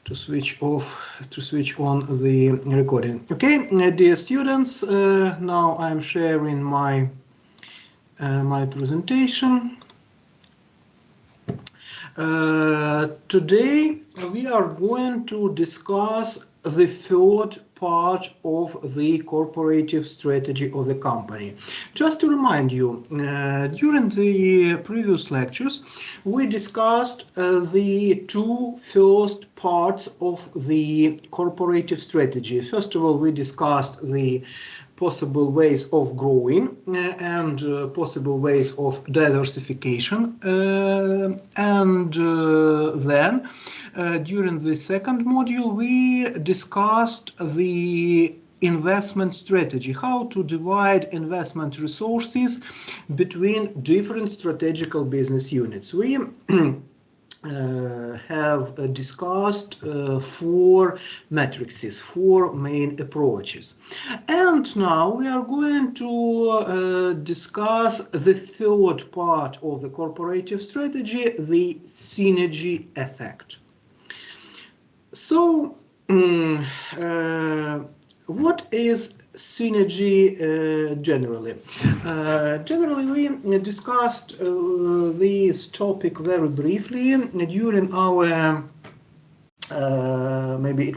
to switch on the recording. Okay, dear students, now I'm sharing my presentation. Today we are going to discuss the third part of the corporative strategy of the company. Just to remind you, during the previous lectures we discussed the two first parts of the corporative strategy. First of all, we discussed the possible ways of growing and possible ways of diversification, and then during the second module we discussed the investment strategy, how to divide investment resources between different strategical business units. We have discussed four matrices, four main approaches. And now we are going to discuss the third part of the corporative strategy, the synergy effect. So, what is synergy generally? Generally, we discussed this topic very briefly during our maybe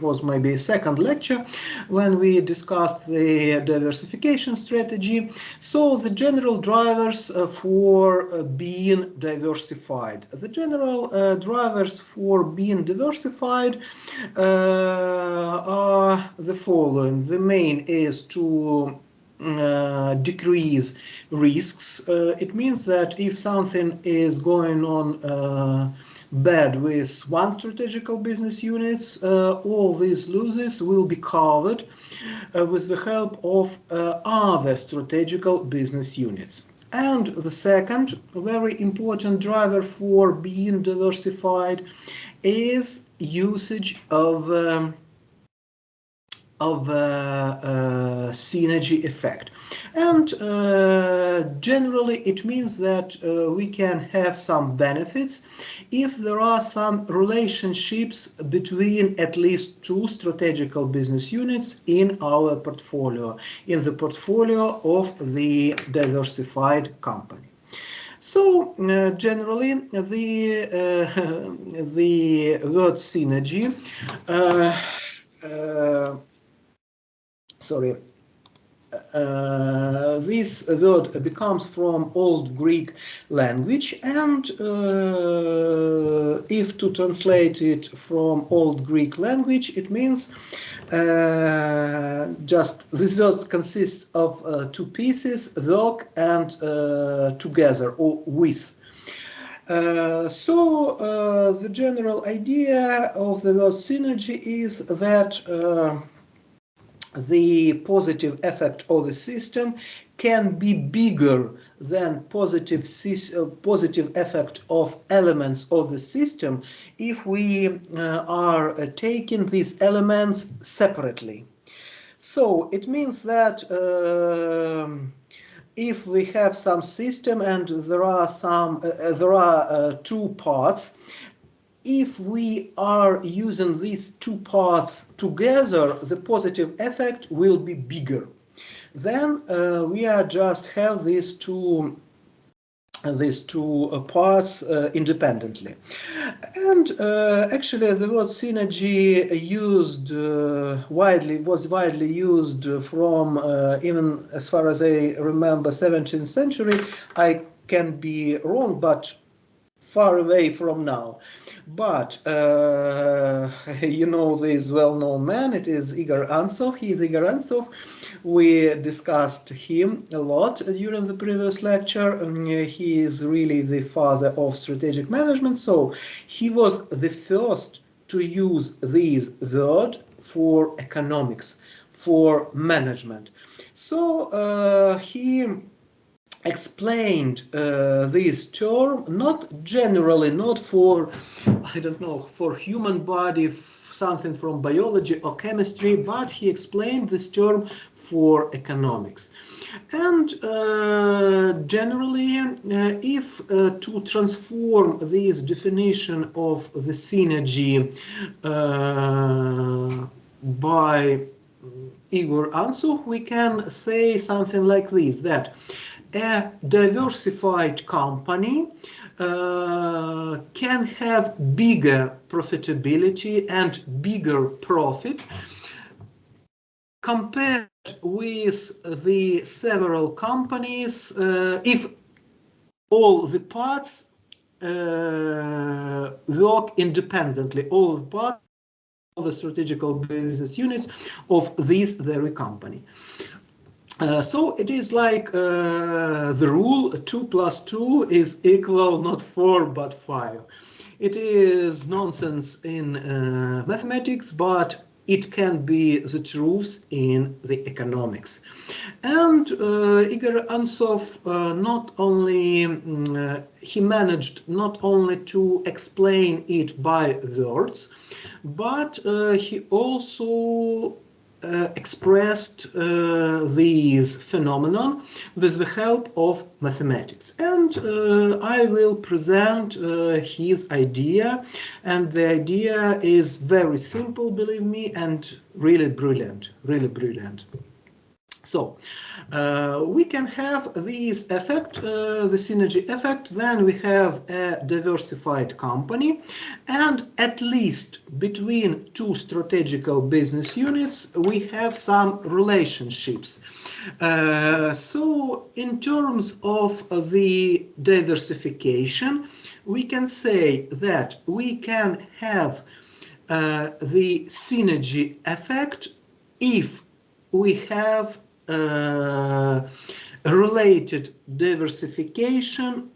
a second lecture when we discussed the diversification strategy. So the general drivers for being diversified. The general drivers for being diversified are the following. The main is to decrease risks. It means that if something is going on bad with one strategical business units, all these losses will be covered with the help of other strategical business units. And the second very important driver for being diversified is usage of synergy effect. And generally it means that we can have some benefits if there are some relationships between at least two strategical business units in our portfolio, in the portfolio of the diversified company. So generally the word synergy this word becomes from Old Greek language, and if to translate it from Old Greek language, it means just this word consists of two pieces, work and together or with. So the general idea of the word synergy is that the positive effect of the system can be bigger than positive effect of elements of the system if we are taking these elements separately. So it means that if we have some system and there are two parts, if we are using these two parts together, the positive effect will be bigger. Then we are just have these two parts independently. And actually the word synergy was widely used from even as far as I remember 17th century. I can be wrong, but far away from now. But you know this well-known man, it is Igor Antsov. He is Igor Antsov. We discussed him a lot during the previous lecture. He is really the father of strategic management. So he was the first to use this word for economics, for management. So he explained this term not generally, not for, I don't know, for human body, something from biology or chemistry, but he explained this term for economics. And generally, if to transform this definition of the synergy by Igor Antsov, we can say something like this, that a diversified company can have bigger profitability and bigger profit compared with the several companies if all the parts work independently, all the parts, all the strategical business units of this very company. So it is like the rule 2 + 2 is equal not 4 but 5. It is nonsense in mathematics, but it can be the truth in the economics. And Igor Antsov not only he managed not only to explain it by words, but he also expressed these phenomenon with the help of mathematics. And I will present his idea, and the idea is very simple, believe me, and really brilliant, really brilliant. So we can have this effect, the synergy effect, then we have a diversified company, and at least between two strategical business units we have some relationships. So in terms of the diversification, we can say that we can have the synergy effect if we have related diversification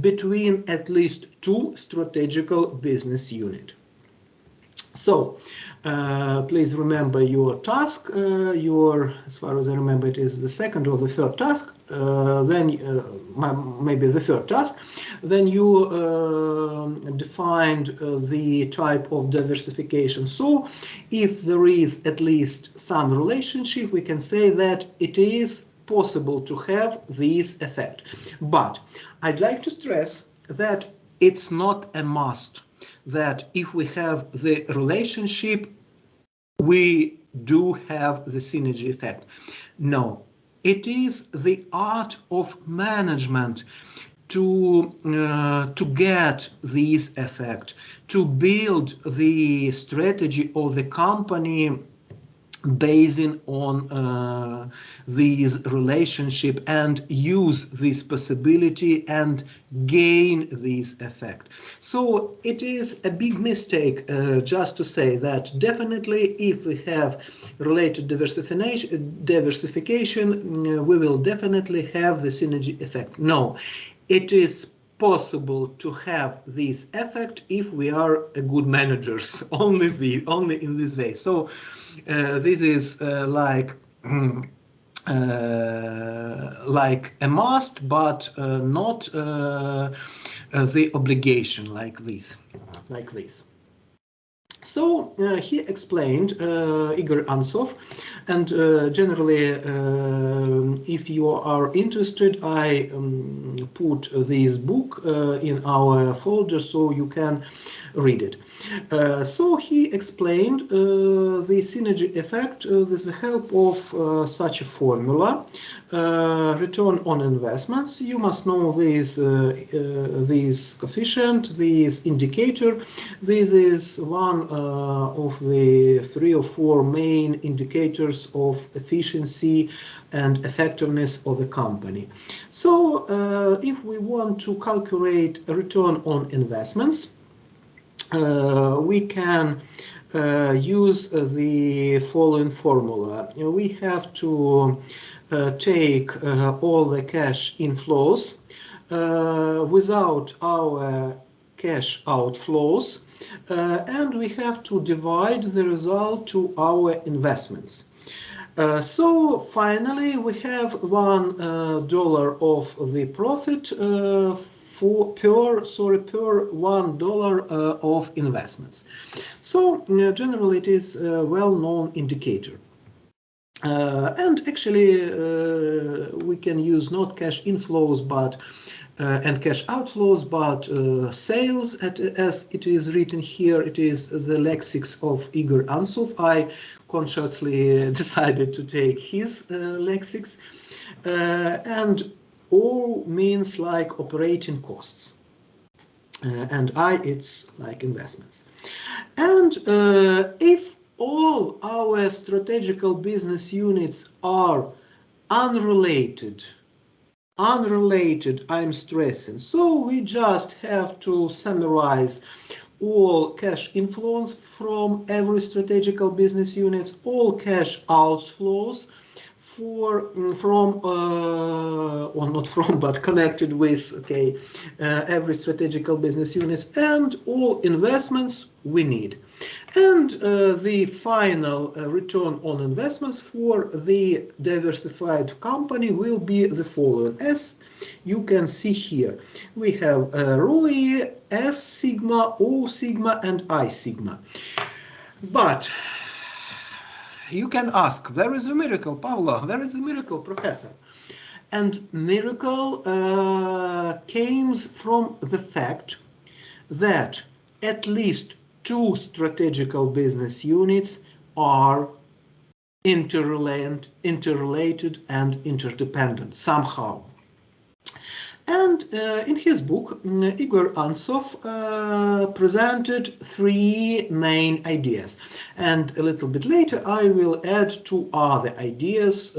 between at least two strategical business units. So please remember your task, as far as I remember, it is the second or the third task, then maybe the third task. Then you defined the type of diversification. So if there is at least some relationship, we can say that it is possible to have this effect. But I'd like to stress that it's not a must that if we have the relationship, we do have the synergy effect. No, it is the art of management to get this effect, to build the strategy of the company basing on this relationship and use this possibility and gain this effect. So it is a big mistake just to say that definitely if we have related diversification, we will definitely have the synergy effect. No, it is possible to have this effect if we are good managers, only in this way. So this is like a must, but not the obligation like this. So he explained, Igor Antsov, and generally if you are interested, I put this book in our folder so you can read it. So he explained the synergy effect with the help of such a formula. Return on investments, you must know this coefficient, this indicator. This is one of the 3 or 4 main indicators of efficiency and effectiveness of the company. So if we want to calculate a return on investments, we can use the following formula. We have to take all the cash inflows without our cash outflows, and we have to divide the result to our investments. So finally we have $1 of the profit per $1 of investments. So generally it is a well-known indicator. And actually we can use not cash inflows but and cash outflows, but sales, as it is written here, it is the lexics of Igor Antsov. I consciously decided to take his lexics. And O means like operating costs. And I, it's like investments. And if all our strategical business units are unrelated, I'm stressing, so we just have to summarize all cash inflows from every strategical business unit, all cash outflows but connected with every strategical business unit, and all investments we need. And the final return on investments for the diversified company will be the following. As you can see here, we have ROI, S sigma, O sigma, and I sigma. But you can ask, where is the miracle, Pavlo? Where is the miracle, professor? And miracle came from the fact that at least two strategical business units are interrelated and interdependent somehow. And in his book, Igor Antsov presented three main ideas. And a little bit later, I will add two other ideas,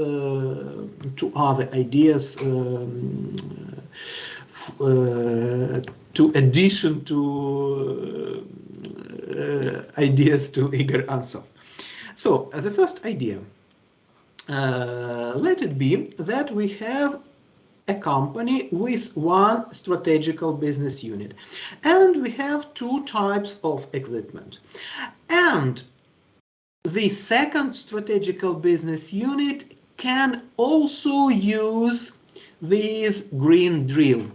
to addition to ideas to Igor Antsov. So the first idea, let it be that we have a company with one strategical business unit, and we have two types of equipment. And the second strategical business unit can also use this green drill.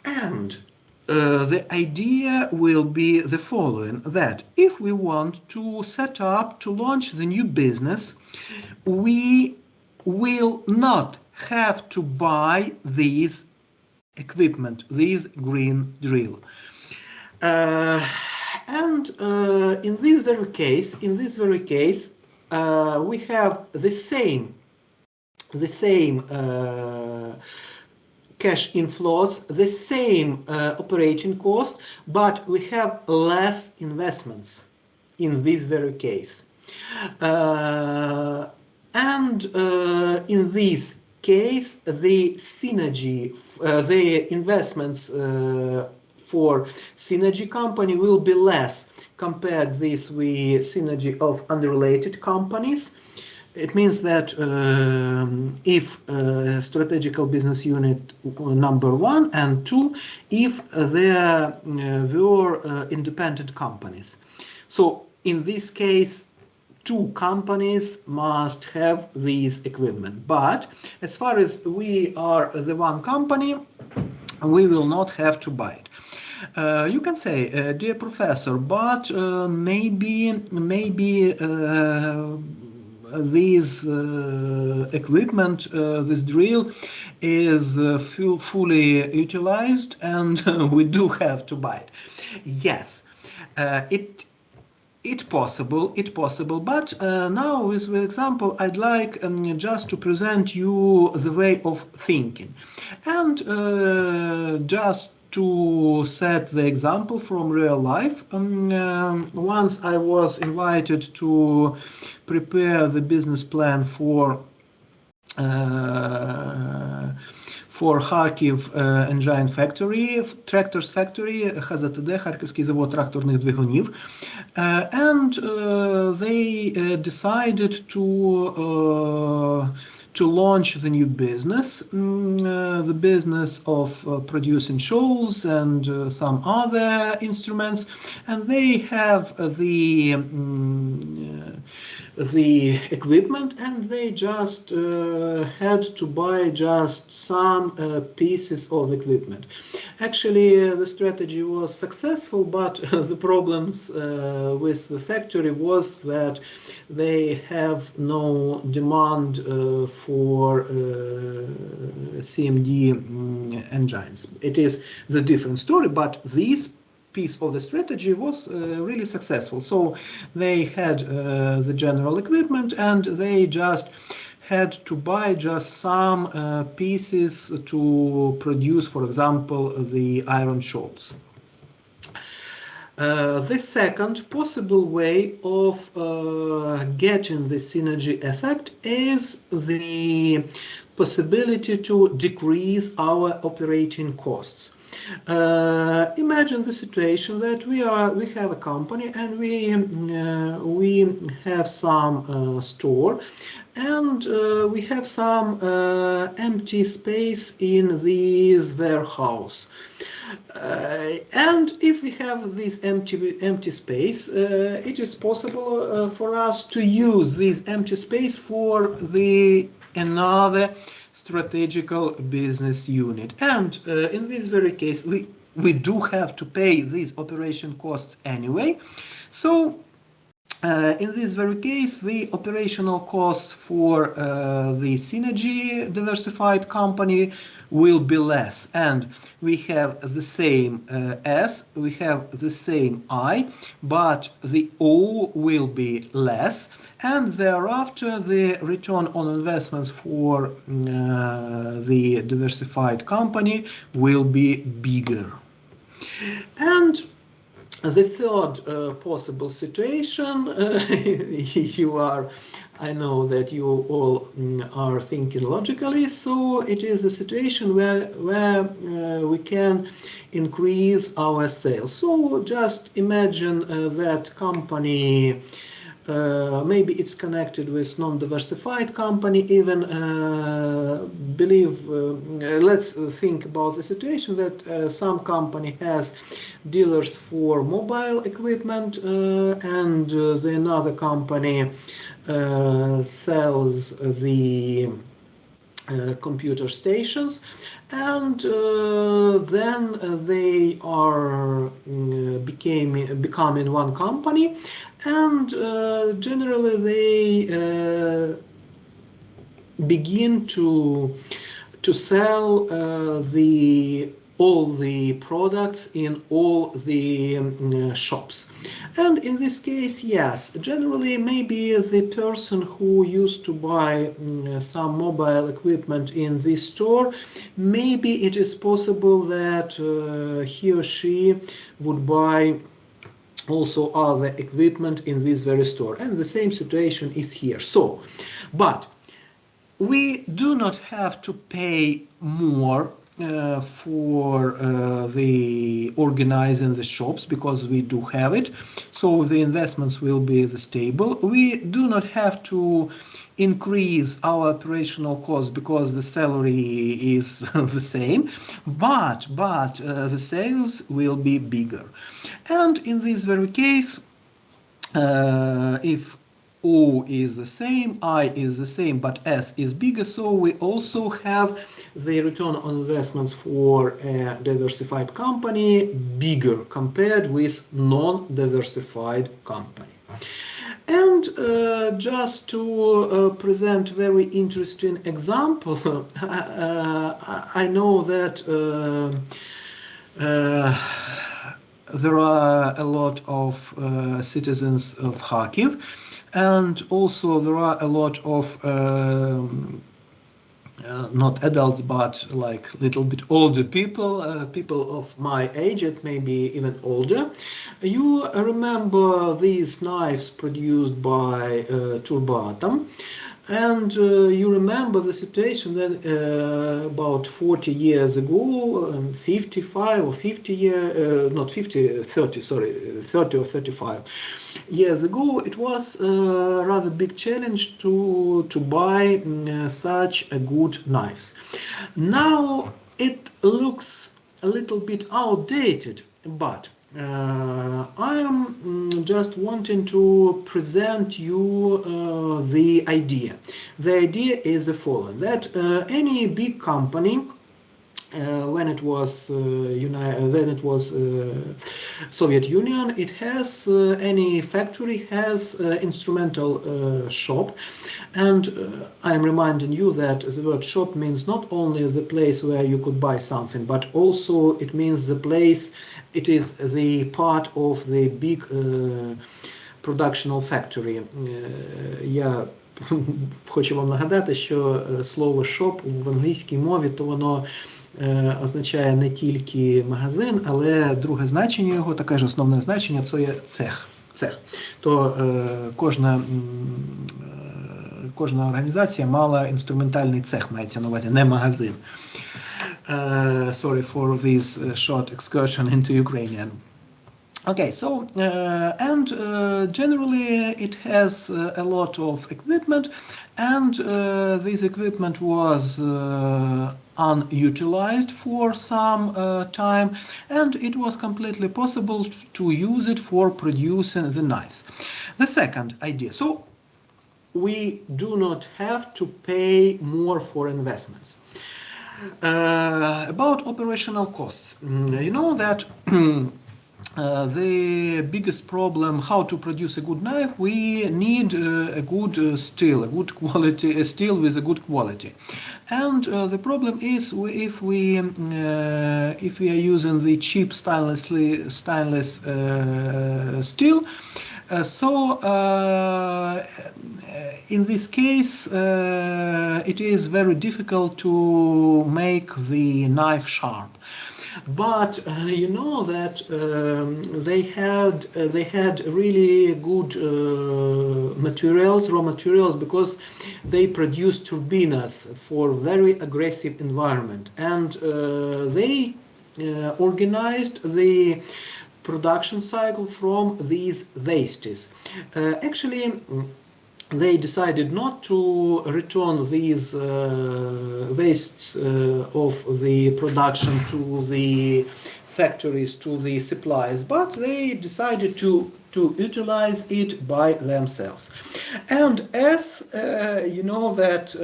And the idea will be the following, that if we want to set up, to launch the new business, we will not have to buy this equipment, this green drill. And in this very case, we have the same cash inflows, the same operating cost, but we have less investments in this very case. And in this case, the synergy, the investments for synergy company will be less compared with the synergy of unrelated companies. It means that if strategical business unit number 1 and 2, if there were independent companies. So in this case, two companies must have this equipment. But as far as we are the one company, we will not have to buy it. You can say, dear professor, but maybe this equipment, this drill is fully utilized and we do have to buy it. Yes, it's possible, but now with the example I'd like just to present you the way of thinking. And just to set the example from real life, once I was invited to prepare the business plan for Kharkiv Engine Factory, Tractors Factory, ХЗТД, Харківський завод тракторних двигунів, and they decided to launch the new business, the business of producing shoals and some other instruments, and they have the the equipment, and they just had to buy just some pieces of equipment. Actually, the strategy was successful, but the problems with the factory was that they have no demand for CMD engines. It is the different story, but this piece of the strategy was really successful. So they had the general equipment, and they just had to buy just some pieces to produce, for example, the iron shots. The second possible way of getting the synergy effect is the possibility to decrease our operating costs. Imagine the situation that we have a company, and we have some store, and we have some empty space in this warehouse. And if we have this empty space, it is possible for us to use this empty space for another strategical business unit. And in this very case, we do have to pay these operation costs anyway. So in this very case, the operational costs for the synergy diversified company will be less, and we have the same S, we have the same I, but the O will be less, and thereafter the return on investments for the diversified company will be bigger. And the third possible situation, I know that you all are thinking logically, so it is a situation where we can increase our sales. So just imagine that company, maybe it's connected with non-diversified company, even let's think about the situation that some company has dealers for mobile equipment, and the another company sells the computer stations, and then they are becoming one company, and generally they begin to sell all the products in all the shops. And in this case, yes, generally maybe the person who used to buy some mobile equipment in this store, maybe it is possible that he or she would buy also other equipment in this very store, and the same situation is here. So, but we do not have to pay more for the organizing the shops, because we do have it, so the investments will be stable. We do not have to increase our operational costs because the salary is the same, but the sales will be bigger. And in this very case, if O is the same, I is the same, but S is bigger, so we also have the return on investments for a diversified company bigger compared with non-diversified company. And just to present very interesting example, I know that there are a lot of citizens of Kharkiv, and also there are a lot of not adults, but like little bit older people, people of my age, and maybe even older. You remember these knives produced by Turboatom, and you remember the situation that about 40 years ago, 55 or 50 years, not 50, 30, sorry, 30 or 35 years ago, it was a rather big challenge to buy such a good knives. Now it looks a little bit outdated, but I am just wanting to present you the idea. The idea is the following, that any big company, when it was Soviet Union, it has any factory has instrumental shop, and I'm reminding you that the word shop means not only the place where you could buy something, but also it means the place, it is the part of the big productional factory. Я хочу вам нагадати, що слово shop в англійській мові, то воно означає не тільки магазин, але друге значення його, таке ж основне значення, це є цех. То кожна організація мала інструментальний цех, мається на увазі, не магазин. Sorry for this short excursion into Ukrainian. Okay, so generally it has a lot of equipment, and this equipment was unutilized for some time, and it was completely possible to use it for producing the knives. The second idea, so we do not have to pay more for investments. About operational costs, you know that the biggest problem how to produce a good knife, we need a good steel, a good quality, a steel with a good quality. And the problem is if we are using the cheap stainless steel, in this case it is very difficult to make the knife sharp. But you know that they had really good raw materials, because they produced turbinas for very aggressive environment, and they organized the production cycle from these wastes. Actually, they decided not to return these wastes of the production to the factories, to the suppliers, but they decided to utilize it by themselves. And as you know that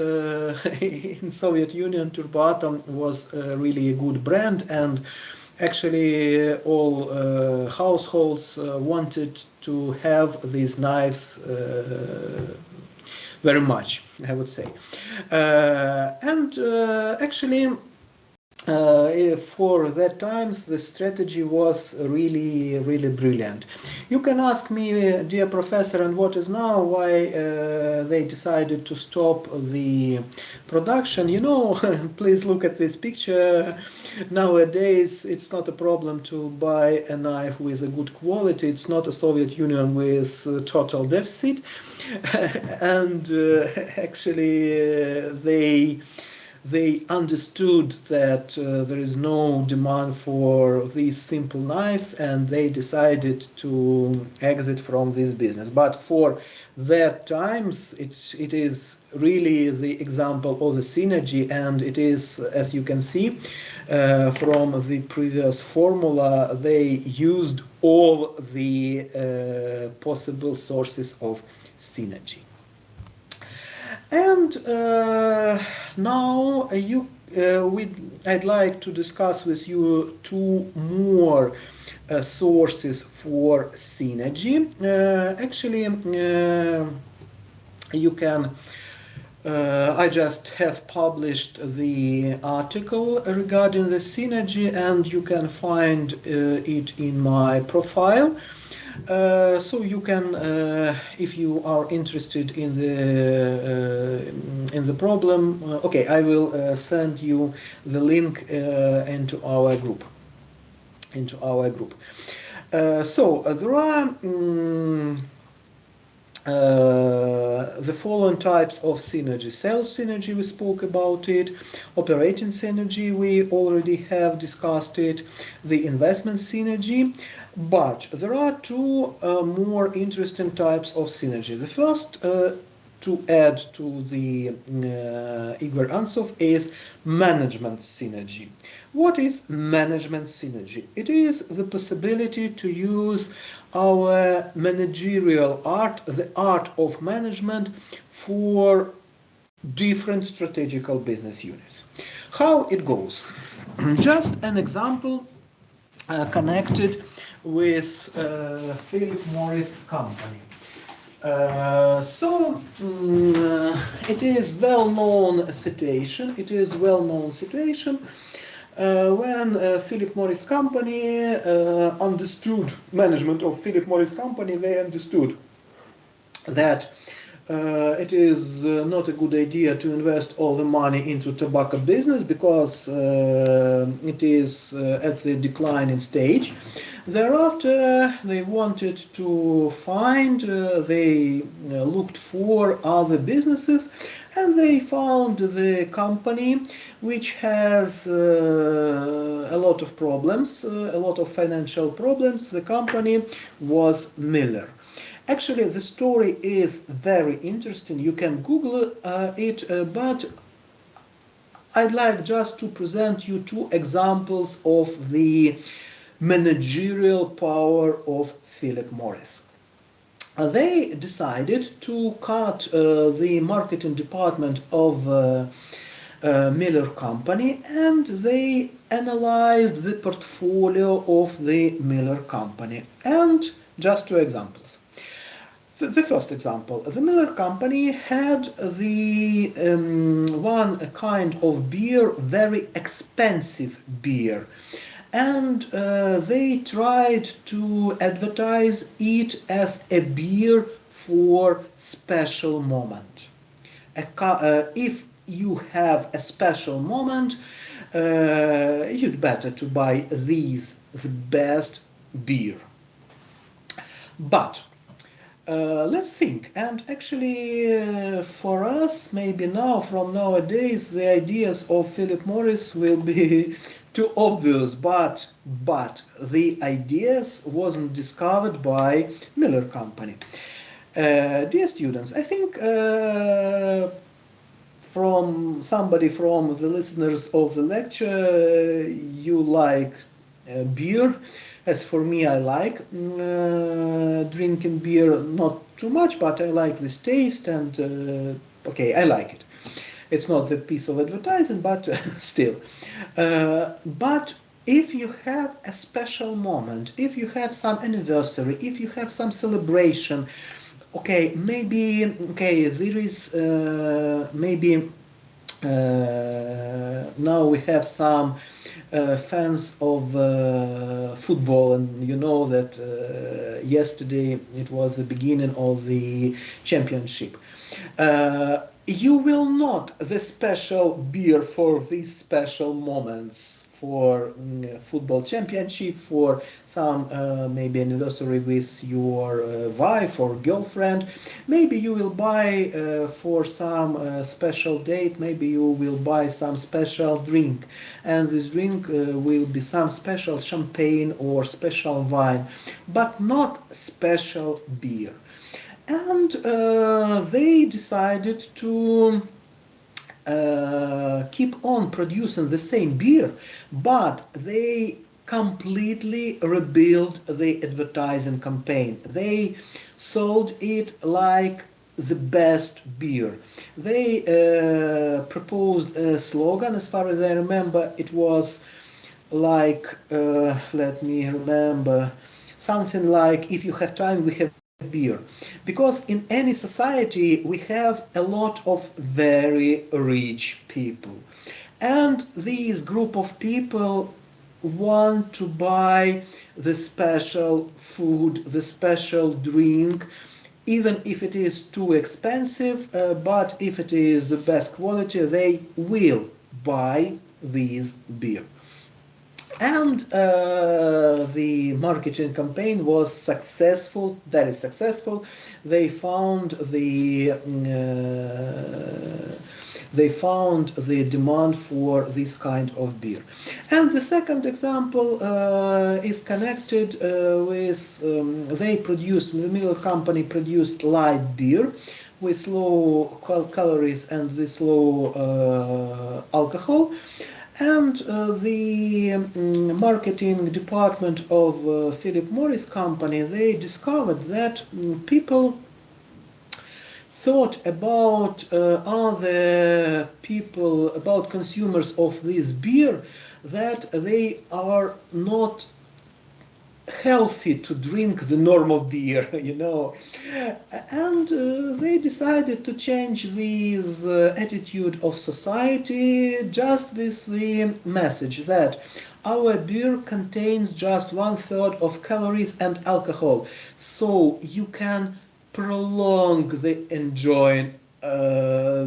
in Soviet Union, Turboatom was really a good brand, and actually all households wanted to have these knives very much, I would say. Actually, for that times, the strategy was really brilliant. You can ask me, dear professor, and what is now, why they decided to stop the production? You know, please look at this picture. Nowadays, it's not a problem to buy a knife with a good quality. It's not a Soviet Union with total deficit. And actually, they understood that there is no demand for these simple knives, and they decided to exit from this business. But for that times, it is really the example of the synergy, and it is, as you can see from the previous formula, they used all the possible sources of synergy. And now I'd like to discuss with you two more sources for synergy. Actually, you can, I just have published the article regarding the synergy, and you can find it in my profile. So you can, if you are interested in the problem, okay, I will send you the link into our group. So there are the following types of synergy. Sales synergy, we spoke about it. Operating synergy, we already have discussed it. The investment synergy. But there are two more interesting types of synergy. The to add to the Igor Ansov is management synergy. What is management synergy? It is the possibility to use our managerial art, the art of management, for different strategical business units. How it goes? Just an example connected with Philip Morris Company. It is well-known situation. It is well-known situation when Philip Morris Company understood, management of Philip Morris Company, they understood that it is not a good idea to invest all the money into tobacco business because it is at the declining stage. Thereafter, they wanted to find, they looked for other businesses, and they found the company which has a lot of problems, a lot of financial problems. The company was Miller. Actually, the story is very interesting. You can Google it, but I'd like just to present you two examples of the managerial power of Philip Morris. They decided to cut the marketing department of Miller Company, and they analyzed the portfolio of the Miller Company. And just two examples. The first example, the Miller Company had the one kind of beer, very expensive beer, and they tried to advertise it as a beer for special moment. If you have a special moment, you'd better to buy the best beer. But let's think, and actually for us, maybe now, from nowadays, the ideas of Philip Morris will be too obvious, but the ideas wasn't discovered by Miller Company. Dear students, I think from somebody from the listeners of the lecture, you like beer. As for me, I like drinking beer, not too much, but I like this taste, and okay, I like it. It's not the piece of advertising, but still. But if you have a special moment, if you have some anniversary, if you have some celebration, okay, maybe, okay, there is maybe now we have some fans of football, and you know that yesterday it was the beginning of the championship. You will not the special beer for these special moments, for football championship, for some maybe anniversary with your wife or girlfriend. Maybe you will buy for some special date, maybe you will buy some special drink, and this drink will be some special champagne or special wine, but not special beer. And they decided to keep on producing the same beer, but they completely rebuilt the advertising campaign. They sold it like the best beer. They proposed a slogan, as far as I remember, it was like, let me remember, something like, if you have time, we have beer. Because in any society we have a lot of very rich people, and these group of people want to buy the special food, the special drink, even if it is too expensive, but if it is the best quality, they will buy this beer. And the marketing campaign was successful, very successful. They found the demand for this kind of beer. And the second example is connected with, the Miller Company produced light beer, with low calories and this low alcohol. And the marketing department of Philip Morris company, they discovered that people thought about other people, about consumers of this beer, that they are not healthy to drink the normal beer, you know. And they decided to change this attitude of society just with the message that our beer contains just 1/3 of calories and alcohol, so you can prolong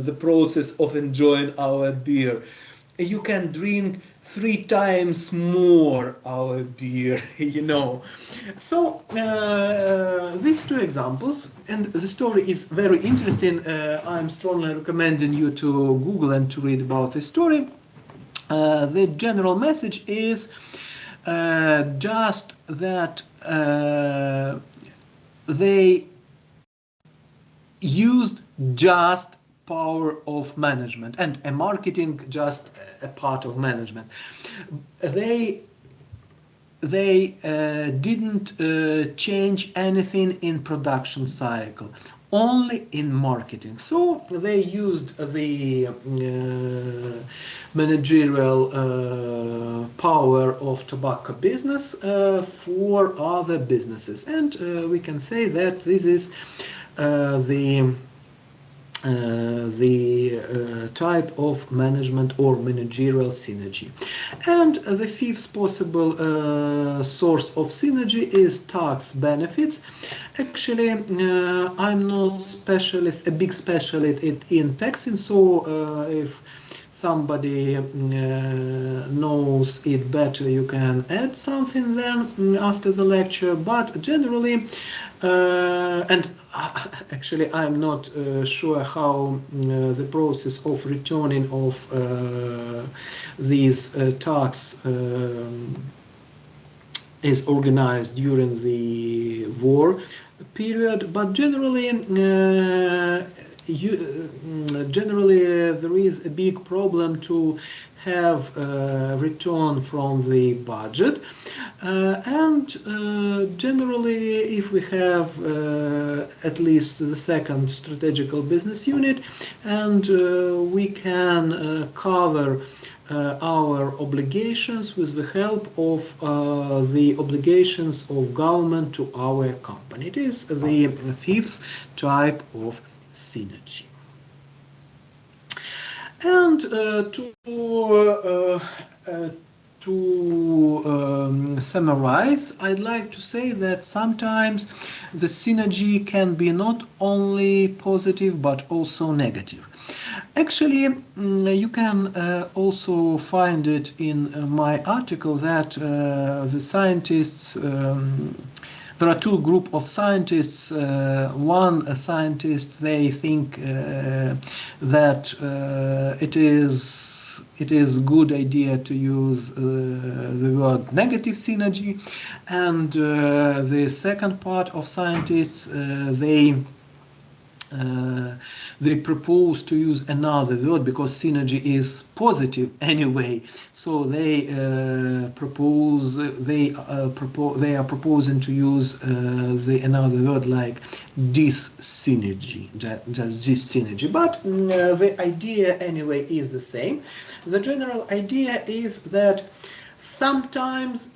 the process of enjoying our beer. You can drink 3 times more our beer, you know. So these two examples, and the story is very interesting. I'm strongly recommending you to Google and to read about this story. The general message is just that they used just power of management and a marketing just a part of management. They didn't change anything in production cycle, only in marketing. So they used the managerial power of tobacco business for other businesses, and we can say that this is the type of management or managerial synergy. And the fifth possible source of synergy is tax benefits. Actually, I'm not a big specialist in taxing, so if somebody knows it better, you can add something then after the lecture. But generally, and actually I'm not sure how the process of returning of these tax is organized during the war period, but generally there is a big problem to have return from the budget, and generally if we have at least the second strategical business unit, and we can cover our obligations with the help of the obligations of government to our company. It is the fifth type of synergy. And to summarize, I'd like to say that sometimes the synergy can be not only positive but also negative. Actually, you can also find it in my article that the scientists, there are two groups of scientists. One scientist, they think that it is good idea to use the word negative synergy, and the second part of scientists, they propose to use another word because synergy is positive anyway. So they are proposing to use another word like dis-synergy, just dis-synergy. But the idea anyway is the same. The general idea is that sometimes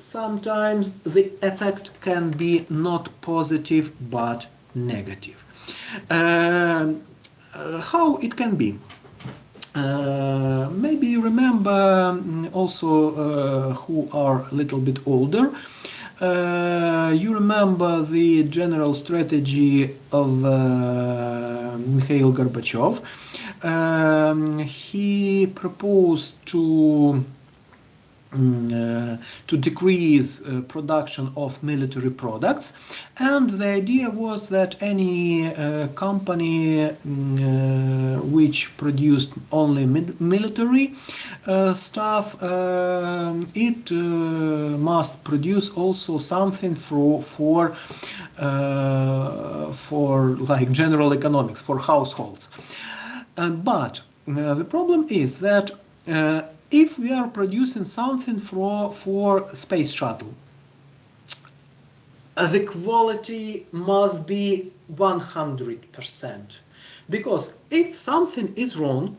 the effect can be not positive but negative. How it can be? Maybe you remember also who are a little bit older. You remember the general strategy of Mikhail Gorbachev. He proposed to decrease production of military products, and the idea was that any company which produced only military stuff, it must produce also something for for like general economics, for households. But the problem is that if we are producing something for space shuttle, the quality must be 100%. Because if something is wrong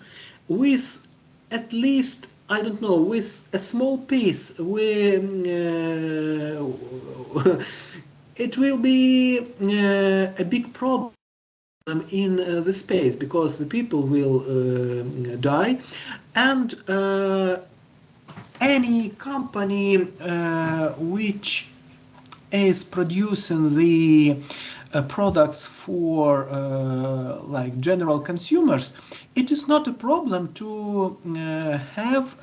with at least, I don't know, with a small piece, it will be a big problem in the space, because the people will die, and any company which is producing the products for like general consumers, it is not a problem to have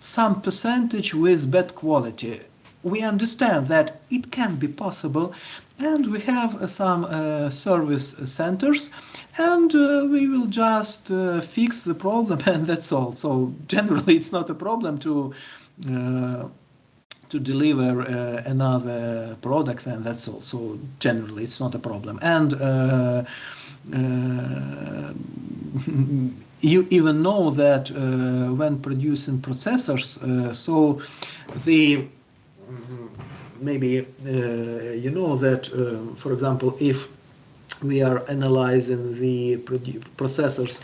some percentage with bad quality. We understand that it can be possible, and we have some service centers, and we will just fix the problem, and that's all. So generally it's not a problem to deliver another product, and that's all. So generally it's not a problem. And you even know that when producing processors, so the maybe you know that for example, if we are analyzing the processors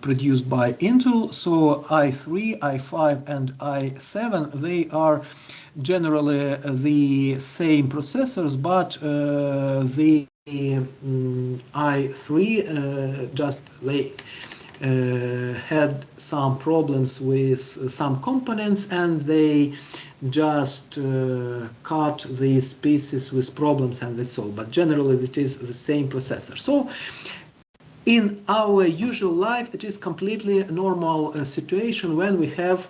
produced by Intel, so i3, i5 and i7, they are generally the same processors, but the i3 just they had some problems with some components, and they just cut these pieces with problems, and that's all. But generally it is the same processor. So in our usual life, it is completely a normal situation when we have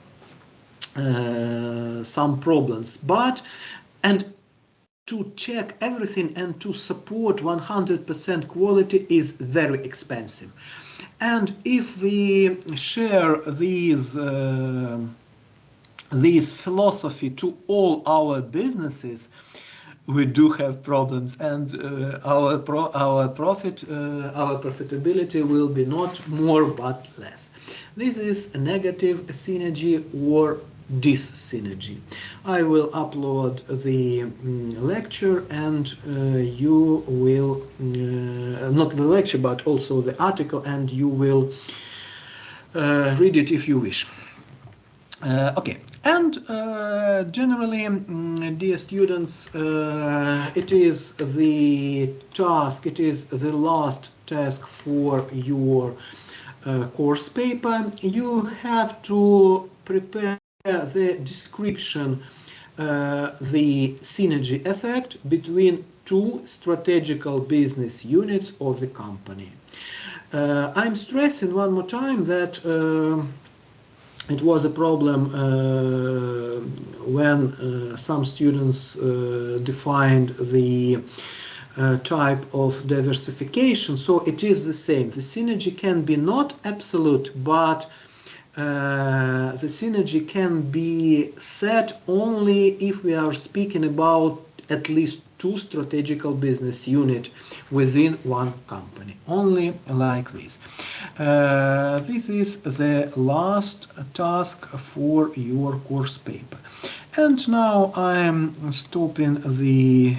some problems. And to check everything and to support 100% quality is very expensive. And if we share these philosophy to all our businesses, we do have problems, and our profitability will be not more but less. This is a negative synergy or dis-synergy. I will upload the lecture, and you will not the lecture but also the article, and you will read it if you wish. Okay, and generally, dear students, it is the task, it is the last task for your course paper. You have to prepare the description, the synergy effect between two strategical business units of the company. I'm stressing one more time that it was a problem when some students defined the type of diversification. So it is the same. The synergy can be not absolute, but the synergy can be set only if we are speaking about at least two strategical business units within one company, only like this. This is the last task for your course paper. And now I am stopping the